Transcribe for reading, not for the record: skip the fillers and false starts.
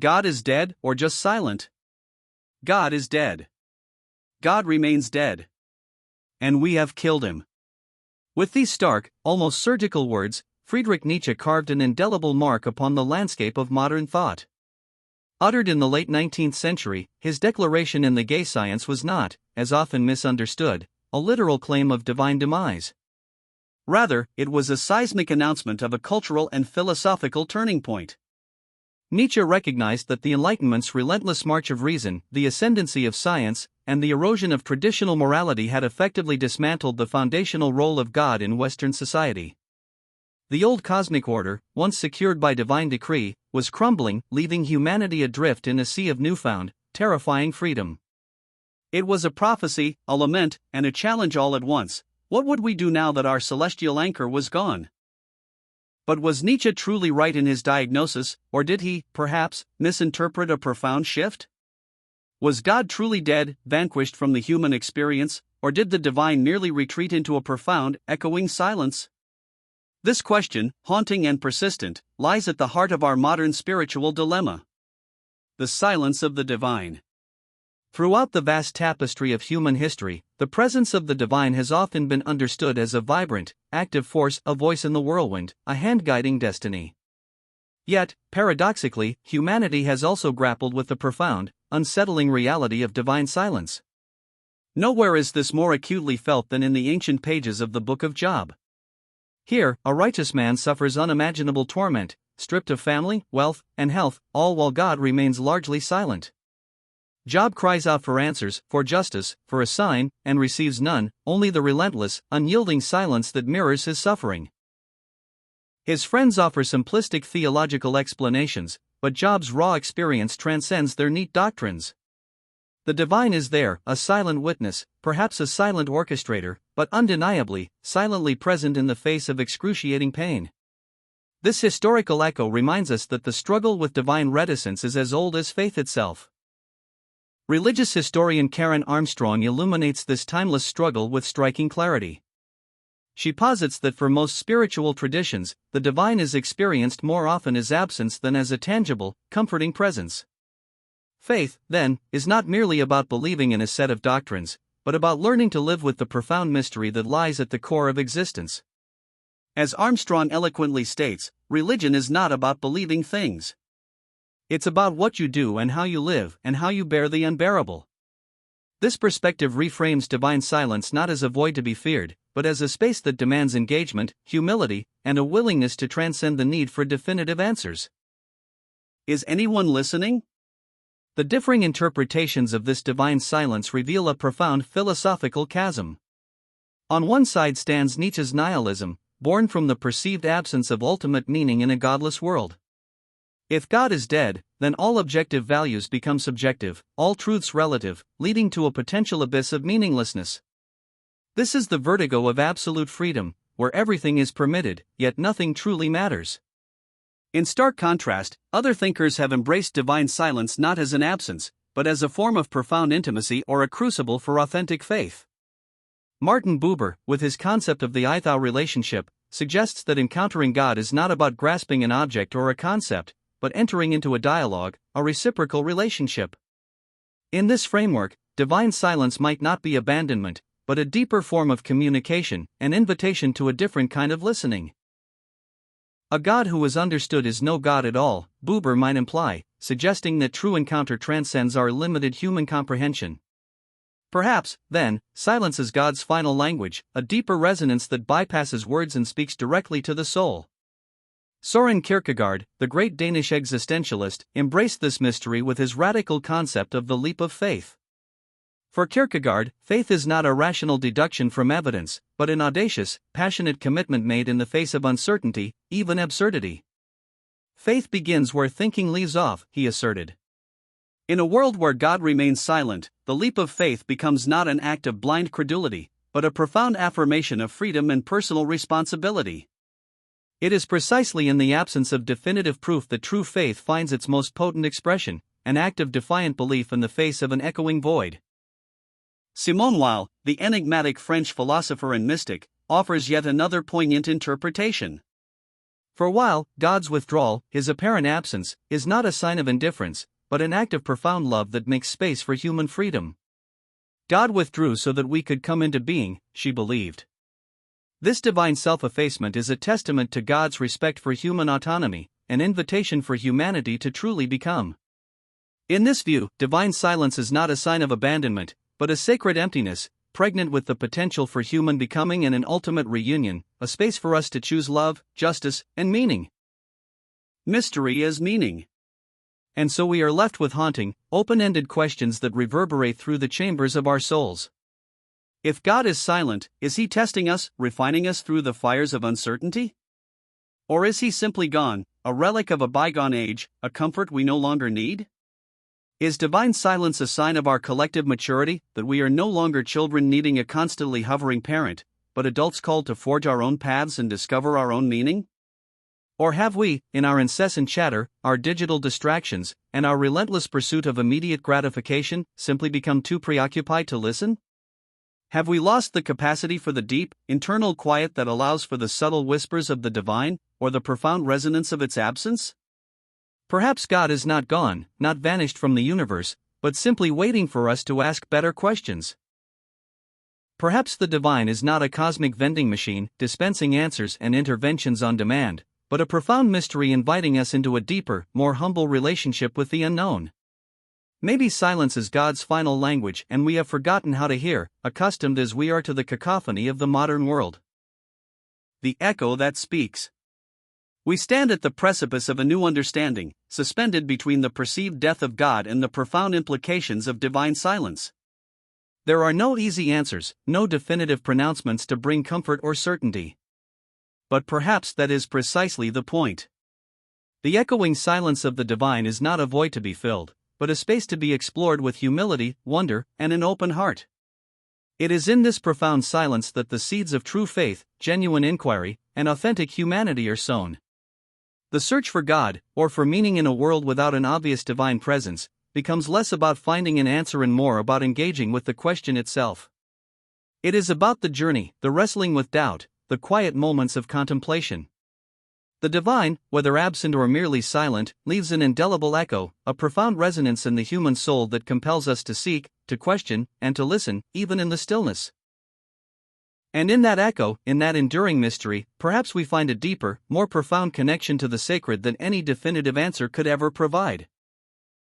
God is dead or just silent? God is dead. God remains dead. And we have killed him. With these stark, almost surgical words, Friedrich Nietzsche carved an indelible mark upon the landscape of modern thought. Uttered in the late 19th century, his declaration in The Gay Science was not, as often misunderstood, a literal claim of divine demise. Rather, it was a seismic announcement of a cultural and philosophical turning point. Nietzsche recognized that the Enlightenment's relentless march of reason, the ascendancy of science, and the erosion of traditional morality had effectively dismantled the foundational role of God in Western society. The old cosmic order, once secured by divine decree, was crumbling, leaving humanity adrift in a sea of newfound, terrifying freedom. It was a prophecy, a lament, and a challenge all at once. What would we do now that our celestial anchor was gone? But was Nietzsche truly right in his diagnosis, or did he, perhaps, misinterpret a profound shift? Was God truly dead, vanquished from the human experience, or did the divine merely retreat into a profound, echoing silence? This question, haunting and persistent, lies at the heart of our modern spiritual dilemma. The silence of the divine. Throughout the vast tapestry of human history, the presence of the divine has often been understood as a vibrant, active force, a voice in the whirlwind, a hand guiding destiny. Yet, paradoxically, humanity has also grappled with the profound, unsettling reality of divine silence. Nowhere is this more acutely felt than in the ancient pages of the Book of Job. Here, a righteous man suffers unimaginable torment, stripped of family, wealth, and health, all while God remains largely silent. Job cries out for answers, for justice, for a sign, and receives none, only the relentless, unyielding silence that mirrors his suffering. His friends offer simplistic theological explanations, but Job's raw experience transcends their neat doctrines. The divine is there, a silent witness, perhaps a silent orchestrator, but undeniably, silently present in the face of excruciating pain. This historical echo reminds us that the struggle with divine reticence is as old as faith itself. Religious historian Karen Armstrong illuminates this timeless struggle with striking clarity. She posits that for most spiritual traditions, the divine is experienced more often as absence than as a tangible, comforting presence. Faith, then, is not merely about believing in a set of doctrines, but about learning to live with the profound mystery that lies at the core of existence. As Armstrong eloquently states, religion is not about believing things. It's about what you do and how you live and how you bear the unbearable. This perspective reframes divine silence not as a void to be feared, but as a space that demands engagement, humility, and a willingness to transcend the need for definitive answers. Is anyone listening? The differing interpretations of this divine silence reveal a profound philosophical chasm. On one side stands Nietzsche's nihilism, born from the perceived absence of ultimate meaning in a godless world. If God is dead, then all objective values become subjective, all truths relative, leading to a potential abyss of meaninglessness. This is the vertigo of absolute freedom, where everything is permitted, yet nothing truly matters. In stark contrast, other thinkers have embraced divine silence not as an absence, but as a form of profound intimacy or a crucible for authentic faith. Martin Buber, with his concept of the I-thou relationship, suggests that encountering God is not about grasping an object or a concept, but entering into a dialogue, a reciprocal relationship. In this framework, divine silence might not be abandonment, but a deeper form of communication, an invitation to a different kind of listening. A God who is understood is no God at all, Buber might imply, suggesting that true encounter transcends our limited human comprehension. Perhaps, then, silence is God's final language, a deeper resonance that bypasses words and speaks directly to the soul. Søren Kierkegaard, the great Danish existentialist, embraced this mystery with his radical concept of the leap of faith. For Kierkegaard, faith is not a rational deduction from evidence, but an audacious, passionate commitment made in the face of uncertainty, even absurdity. Faith begins where thinking leaves off, he asserted. In a world where God remains silent, the leap of faith becomes not an act of blind credulity, but a profound affirmation of freedom and personal responsibility. It is precisely in the absence of definitive proof that true faith finds its most potent expression, an act of defiant belief in the face of an echoing void. Simone Weil, the enigmatic French philosopher and mystic, offers yet another poignant interpretation. For a while, God's withdrawal, his apparent absence, is not a sign of indifference, but an act of profound love that makes space for human freedom. God withdrew so that we could come into being, she believed. This divine self-effacement is a testament to God's respect for human autonomy, an invitation for humanity to truly become. In this view, divine silence is not a sign of abandonment, but a sacred emptiness, pregnant with the potential for human becoming and an ultimate reunion, a space for us to choose love, justice, and meaning. Mystery as meaning. And so we are left with haunting, open-ended questions that reverberate through the chambers of our souls. If God is silent, is he testing us, refining us through the fires of uncertainty? Or is he simply gone, a relic of a bygone age, a comfort we no longer need? Is divine silence a sign of our collective maturity, that we are no longer children needing a constantly hovering parent, but adults called to forge our own paths and discover our own meaning? Or have we, in our incessant chatter, our digital distractions, and our relentless pursuit of immediate gratification, simply become too preoccupied to listen? Have we lost the capacity for the deep, internal quiet that allows for the subtle whispers of the divine, or the profound resonance of its absence? Perhaps God is not gone, not vanished from the universe, but simply waiting for us to ask better questions. Perhaps the divine is not a cosmic vending machine, dispensing answers and interventions on demand, but a profound mystery inviting us into a deeper, more humble relationship with the unknown. Maybe silence is God's final language and we have forgotten how to hear, accustomed as we are to the cacophony of the modern world. The echo that speaks. We stand at the precipice of a new understanding, suspended between the perceived death of God and the profound implications of divine silence. There are no easy answers, no definitive pronouncements to bring comfort or certainty. But perhaps that is precisely the point. The echoing silence of the divine is not a void to be filled, but a space to be explored with humility, wonder, and an open heart. It is in this profound silence that the seeds of true faith, genuine inquiry, and authentic humanity are sown. The search for God, or for meaning in a world without an obvious divine presence, becomes less about finding an answer and more about engaging with the question itself. It is about the journey, the wrestling with doubt, the quiet moments of contemplation. The divine, whether absent or merely silent, leaves an indelible echo, a profound resonance in the human soul that compels us to seek, to question, and to listen, even in the stillness. And in that echo, in that enduring mystery, perhaps we find a deeper, more profound connection to the sacred than any definitive answer could ever provide.